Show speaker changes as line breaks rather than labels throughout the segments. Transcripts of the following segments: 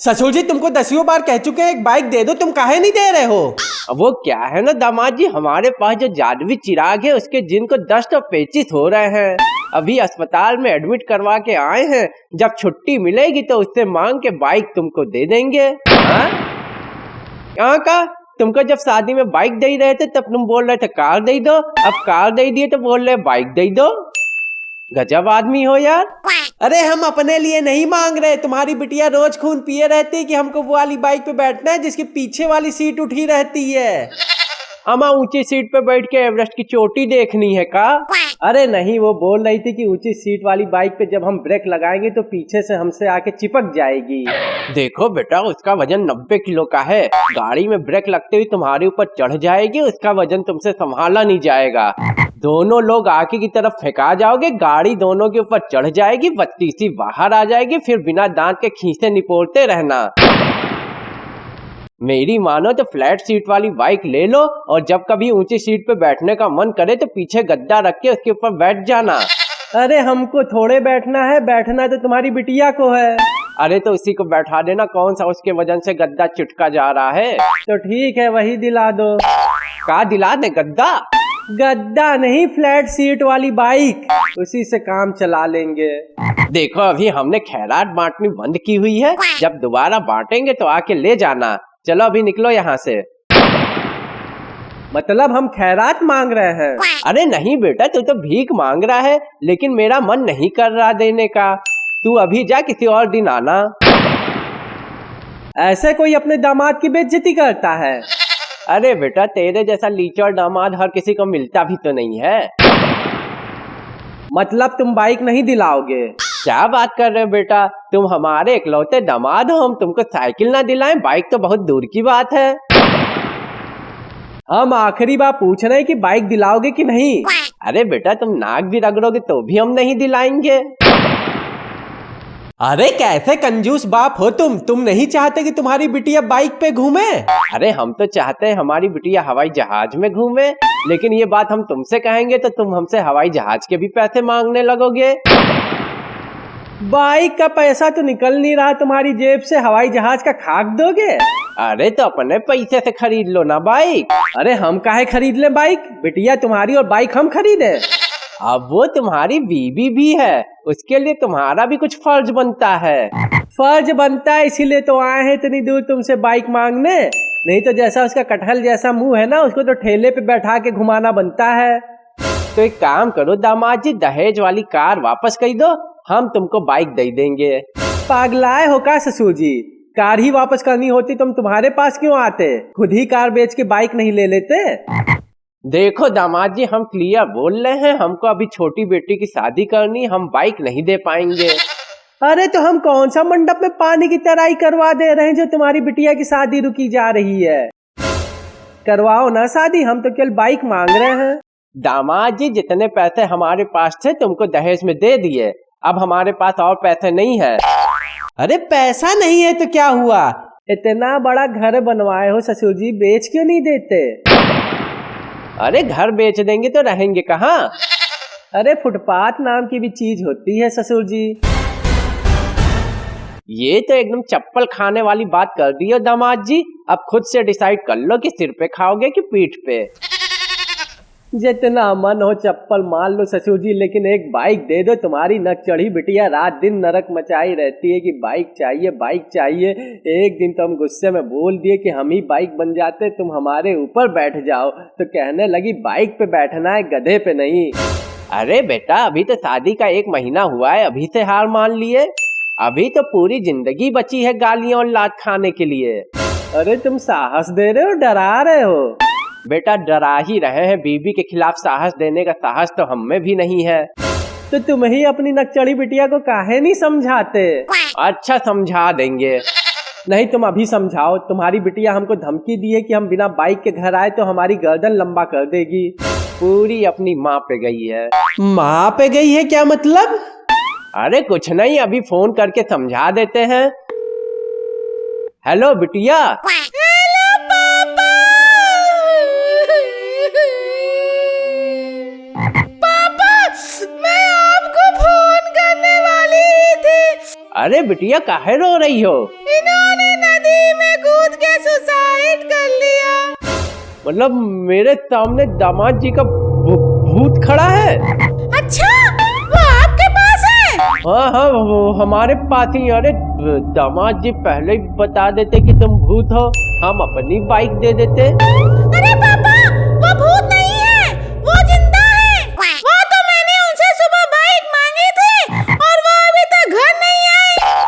ससुर जी तुमको 10 बार कह चुके हैं एक बाइक दे दो, तुम काहे नहीं दे रहे हो?
अब वो क्या है ना दामाद जी, हमारे पास जो जादुई चिराग है उसके जिनको दस्त और पेचिश हो रहे हैं। अभी अस्पताल में एडमिट करवा के आए हैं, जब छुट्टी मिलेगी तो उससे मांग के बाइक तुमको दे देंगे। यहाँ का तुमको जब शादी में बाइक दे रहे थे तब तुम बोल रहे थे कार दे दो, अब कार दे दिए तो बोल रहे बाइक दे दो। गजब आदमी हो यार।
अरे हम अपने लिए नहीं मांग रहे, तुम्हारी बिटिया रोज खून पिए रहती है कि हमको वो वाली बाइक पे बैठना है जिसकी पीछे वाली सीट उठी रहती है।
अमा ऊंची सीट पे बैठ के एवरेस्ट की चोटी देखनी है का?
अरे नहीं, वो बोल रही थी कि ऊंची सीट वाली बाइक पे जब हम ब्रेक लगाएंगे तो पीछे से हमसे आके चिपक जाएगी।
देखो बेटा, उसका वजन 90 किलो का है, गाड़ी में ब्रेक लगते हुए तुम्हारे ऊपर चढ़ जाएगी, उसका वजन तुमसे संभाला नहीं जाएगा। दोनों लोग आगे की तरफ फेंका जाओगे, गाड़ी दोनों के ऊपर चढ़ जाएगी, बत्ती सी बाहर आ जाएगी, फिर बिना दांत के खींचते निपोड़ते रहना। मेरी मानो तो फ्लैट सीट वाली बाइक ले लो और जब कभी ऊंची सीट पे बैठने का मन करे तो पीछे गद्दा रख के उसके ऊपर बैठ जाना।
अरे हमको थोड़े बैठना है, बैठना तो तुम्हारी बिटिया को है।
अरे तो उसी को बैठा देना, कौन सा उसके वजन से गद्दा चिटका जा रहा है।
तो ठीक है, वही दिला दो।
का दिला दे? गद्दा?
गद्दा नहीं, फ्लैट सीट वाली बाइक, उसी से काम चला लेंगे।
देखो अभी हमने खैरात बांटनी बंद की हुई है, जब दोबारा बांटेंगे तो आके ले जाना। चलो अभी निकलो यहाँ से।
मतलब हम खैरात मांग रहे हैं?
अरे नहीं बेटा, तू तो भीख मांग रहा है, लेकिन मेरा मन नहीं कर रहा देने का। तू अभी जा, किसी और दिन आना।
ऐसे कोई अपने दामाद की बेइज्जती करता है?
अरे बेटा, तेरे जैसा लीचड़ दामाद हर किसी को मिलता भी तो नहीं है।
मतलब तुम बाइक नहीं दिलाओगे?
क्या बात कर रहे हो बेटा, तुम हमारे इकलौते दामाद हो, हम तुमको साइकिल ना दिलाएं, बाइक तो बहुत दूर की बात है।
हम आखिरी बार पूछ रहे हैं कि बाइक दिलाओगे कि नहीं।
अरे बेटा, तुम नाक भी रगड़ोगे तो भी हम नहीं दिलाएंगे।
अरे कैसे कंजूस बाप हो तुम नहीं चाहते कि तुम्हारी बिटिया बाइक पे घूमे?
अरे हम तो चाहते हैं हमारी बिटिया हवाई जहाज में घूमे, लेकिन ये बात हम तुमसे कहेंगे तो तुम हमसे हवाई जहाज के भी पैसे मांगने लगोगे।
बाइक का पैसा तो निकल नहीं रहा तुम्हारी जेब से, हवाई जहाज का खाक दोगे?
अरे तो अपने पैसे से खरीद लो ना बाइक।
अरे हम काहे खरीद ले बाइक, बिटिया तुम्हारी और बाइक हम खरीदे?
अब वो तुम्हारी बीबी भी है, उसके लिए तुम्हारा भी कुछ फर्ज बनता है।
फर्ज बनता है, इसीलिए तो आए हैं इतनी दूर तुमसे बाइक मांगने, नहीं तो जैसा उसका कटहल जैसा मुंह है ना, उसको तो ठेले पे बैठा के घुमाना बनता है।
तो एक काम करो दामाद जी, दहेज वाली कार वापस कर दो, हम तुमको बाइक दे देंगे।
पागलाए हो का ससुर जी? कार ही वापस करनी होती तुम तुम्हारे पास क्यों आते, खुद ही कार बेच के बाइक नहीं ले लेते?
देखो दामाद जी, हम क्लियर बोल रहे हैं, हमको अभी छोटी बेटी की शादी करनी, हम बाइक नहीं दे पाएंगे।
अरे तो हम कौन सा मंडप में पानी की तराई करवा दे रहे हैं जो तुम्हारी बिटिया की शादी रुकी जा रही है? करवाओ ना शादी, हम तो केवल बाइक मांग रहे हैं।
दामाद जी, जितने पैसे हमारे पास थे तुमको दहेज में दे दिए, अब हमारे पास और पैसे नहीं है।
अरे पैसा नहीं है तो क्या हुआ, इतना बड़ा घर बनवाए हो ससुर जी, बेच क्यों नहीं देते?
अरे घर बेच देंगे तो रहेंगे कहाँ?
अरे फुटपाथ नाम की भी चीज होती है ससुर जी।
ये तो एकदम चप्पल खाने वाली बात कर दी हो दामाद जी, अब खुद से डिसाइड कर लो कि सिर पे खाओगे कि पीठ पे।
जितना मन हो चप्पल मार लो ससुर जी, लेकिन एक बाइक दे दो। तुम्हारी नक चढ़ी बिटिया रात दिन नरक मचाई रहती है कि बाइक चाहिए बाइक चाहिए। एक दिन तो हम गुस्से में बोल दिए कि हम ही बाइक बन जाते, तुम हमारे ऊपर बैठ जाओ, तो कहने लगी बाइक पे बैठना है, गधे पे नहीं।
अरे बेटा, अभी तो शादी का 1 महीना हुआ है, अभी से हार मान लिए? अभी तो पूरी जिंदगी बची है गालियां और लात खाने के लिए।
अरे तुम साहस दे रहे हो, डरा रहे हो?
बेटा डरा ही रहे हैं, बीबी के खिलाफ साहस देने का साहस तो हम में भी नहीं है।
तो तुम ही अपनी नकचड़ी बिटिया को काहे नहीं समझाते?
अच्छा समझा देंगे।
नहीं तुम अभी समझाओ, तुम्हारी बिटिया हमको धमकी दी है कि हम बिना बाइक के घर आए तो हमारी गर्दन लंबा कर देगी।
पूरी अपनी माँ पे गई है।
माँ पे गई है क्या मतलब?
अरे कुछ नहीं, अभी फोन करके समझा देते हैं। हेलो बिटिया। अरे बिटिया काहे रो रही हो?
इन्होंने नदी में कूद के सुसाइड कर लिया।
मतलब मेरे सामने दामाद जी का भूत खड़ा है?
अच्छा, वो आपके पास है?
हाँ हाँ, वो हमारे पास ही। अरे दामाद जी पहले ही बता देते कि तुम भूत हो, हम अपनी बाइक दे देते।
अरे पापा, वो भूत नहीं है, वो जिंदा है। वो तो मैंने उनसे सुबह बाइक मांगी थी और वो अभी तक घर नहीं आए।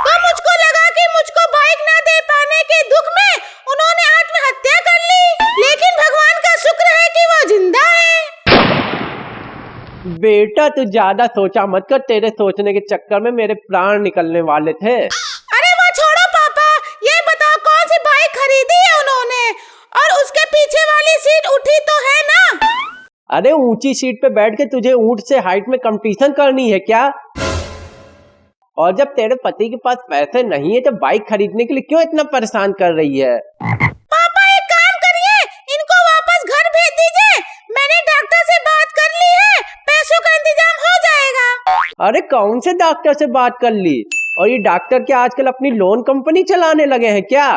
तो मुझको लगा कि मुझको बाइक ना दे पाने के दुख में उन्होंने आत्महत्या कर ली, लेकिन भगवान का शुक्र है कि वो जिंदा है।
बेटा तू ज्यादा सोचा मत कर, तेरे सोचने के चक्कर में मेरे प्राण निकलने वाले थे।
अरे वो छोड़ो पापा, ये बताओ कौन सी बाइक खरीदी है उन्होंने, और उसके पीछे वाली सीट उठी तो है ना?
अरे ऊंची सीट पे बैठ के तुझे ऊंट से हाइट में कंपटीशन करनी है क्या? और जब तेरे पति के पास पैसे नहीं है तो बाइक खरीदने के लिए क्यों इतना परेशान कर रही है?
पापा एक काम करिए, इनको वापस घर भेज दीजिए। मैंने डॉक्टर से बात कर ली है, पैसों का इंतजाम हो जाएगा।
अरे कौन से डॉक्टर से बात कर ली? और ये डॉक्टर क्या आजकल अपनी लोन कंपनी चलाने लगे हैं क्या?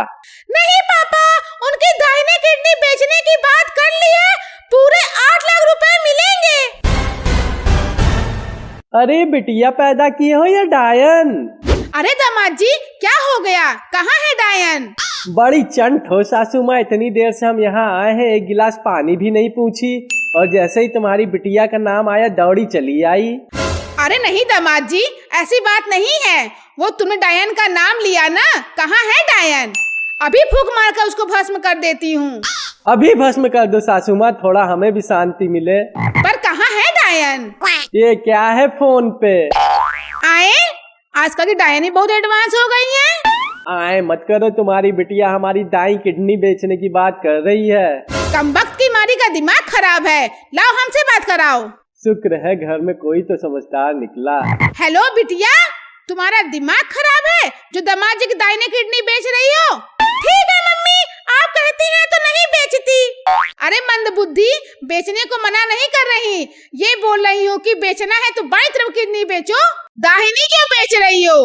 नहीं पापा, उनकी दाहिने किडनी बेचने की बात कर ली है, पूरे 8 लाख रुपए मिलेंगे।
अरे बिटिया पैदा किए हो या डायन?
अरे दामाद जी क्या हो गया, कहाँ है डायन?
बड़ी चंट हो सासू माँ, इतनी देर से हम यहाँ आए हैं, एक गिलास पानी भी नहीं पूछी, और जैसे ही तुम्हारी बिटिया का नाम आया दौड़ी चली आई।
अरे नहीं दामाद जी, ऐसी बात नहीं है। वो तुमने डायन का नाम लिया ना, कहाँ है डायन? अभी फूंक मारकर उसको भस्म कर देती हूँ।
अभी भस्म कर दो सासू माँ, थोड़ा हमें भी शांति मिले।
पर कहाँ है डायन?
ये क्या है फोन पे?
आए, आजकल की डायन ही बहुत एडवांस हो गई है।
आए मत करो, तुम्हारी बिटिया हमारी दाई किडनी बेचने की बात कर रही है।
कमबख्त की मारी का दिमाग खराब है, लाओ हमसे बात कराओ।
शुक्र है घर में कोई तो समझदार निकला।
हेलो बिटिया, तुम्हारा दिमाग खराब है जो दामाद जी की दाहिने किडनी बेच रही हो? ठीक है मम्मी, आप कहती हैं तो नहीं बेचती। अरे मंदबुद्धि, बेचने को मना नहीं कर रही, ये बोल रही हूँ कि बेचना है तो बाईं तरफ किडनी बेचो, दाहिनी क्यों बेच रही हो?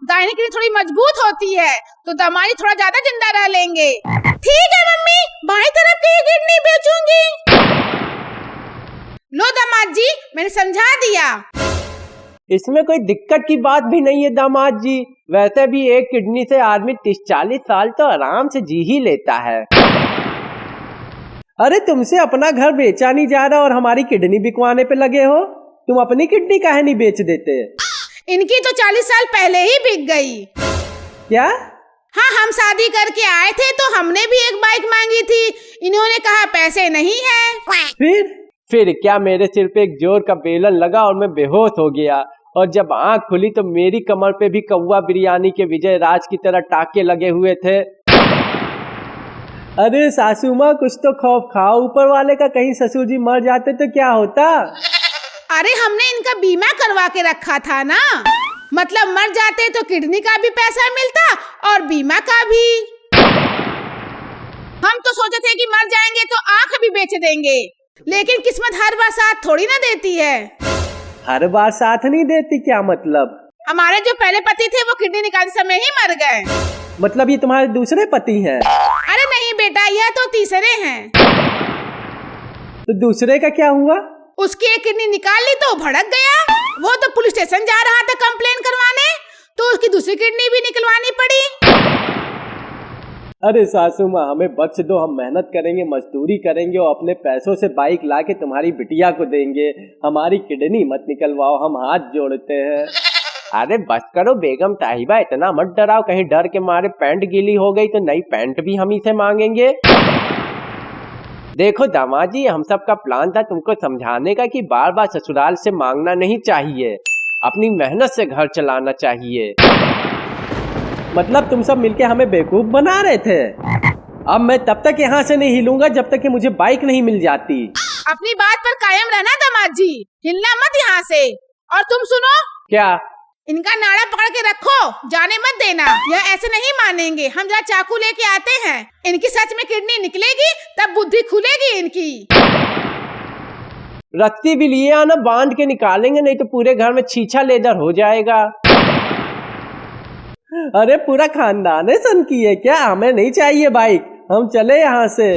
दाहिनी किडनी थोड़ी मजबूत होती है तो दामाद थोड़ा ज्यादा जिंदा रह लेंगे। ठीक है मम्मी, बाईं तरफ की किडनी बेचूंगी। लो दामाद जी, मैंने समझा दिया।
इसमें कोई दिक्कत की बात भी नहीं है दामाद जी, वैसे भी एक किडनी से आदमी 30-40 साल तो आराम से जी ही लेता है।
अरे तुमसे अपना घर बेचा नहीं जा रहा और हमारी किडनी बिकवाने पे लगे हो? तुम अपनी किडनी काहे नहीं बेच देते?
इनकी तो 40 साल पहले ही बिक गई।
क्या?
हाँ, हम शादी करके आए थे तो हमने भी एक बाइक मांगी थी, इन्होंने कहा पैसे नहीं है।
फिर क्या, मेरे सिर पे एक जोर का बेलन लगा और मैं बेहोश हो गया, और जब आंख खुली तो मेरी कमर पे भी कौवा बिरयानी के विजय राज की तरह टाके लगे हुए थे।
अरे सासू माँ कुछ तो खौफ खाओ ऊपर वाले का, कहीं ससुर जी मर जाते तो क्या होता?
अरे हमने इनका बीमा करवा के रखा था ना, मतलब मर जाते तो किडनी का भी पैसा मिलता और बीमा का भी। हम तो सोचे थे कि मर जाएंगे तो आंख भी बेच देंगे, लेकिन किस्मत हर बार साथ थोड़ी ना देती है।
हर बार साथ नहीं देती क्या मतलब?
हमारे जो पहले पति थे वो किडनी निकालते समय ही मर गए।
मतलब ये तुम्हारे दूसरे पति हैं?
अरे नहीं बेटा, यह तो तीसरे हैं।
तो दूसरे का क्या हुआ?
उसकी एक किडनी निकाल ली तो भड़क गया, वो तो पुलिस स्टेशन जा रहा था कंप्लेन करवाने, तो उसकी दूसरी किडनी भी निकलवानी पड़ी।
अरे सासू माँ हमें बख्श दो, हम मेहनत करेंगे, मजदूरी करेंगे और अपने पैसों से बाइक ला के तुम्हारी बिटिया को देंगे। हमारी किडनी मत निकलवाओ, हम हाथ जोड़ते हैं।
अरे बस करो बेगम साहिबा, इतना मत डराओ, कहीं डर के मारे पैंट गीली हो गई तो नई पैंट भी हम ही से मांगेंगे। देखो दामाद जी, हम सब का प्लान था तुमको समझाने का कि बार बार ससुराल से मांगना नहीं चाहिए, अपनी मेहनत से घर चलाना चाहिए।
मतलब तुम सब मिलके हमें बेवकूफ बना रहे थे? अब मैं तब तक यहाँ से नहीं हिलूंगा जब तक कि मुझे बाइक नहीं मिल जाती।
अपनी बात पर कायम रहना दामाद जी, हिलना मत यहाँ से। और तुम सुनो,
क्या?
इनका नाड़ा पकड़ के रखो, जाने मत देना, यह ऐसे नहीं मानेंगे। हम जरा चाकू लेके आते हैं, इनकी सच में किडनी निकलेगी तब बुद्धि खुलेगी इनकी।
रस्सी भी लिए आना, बांध के निकालेंगे, नहीं तो पूरे घर में छीछा लेदर हो जाएगा।
अरे पूरा खानदान है सन की है क्या? हमें नहीं चाहिए बाइक, हम चले यहाँ से।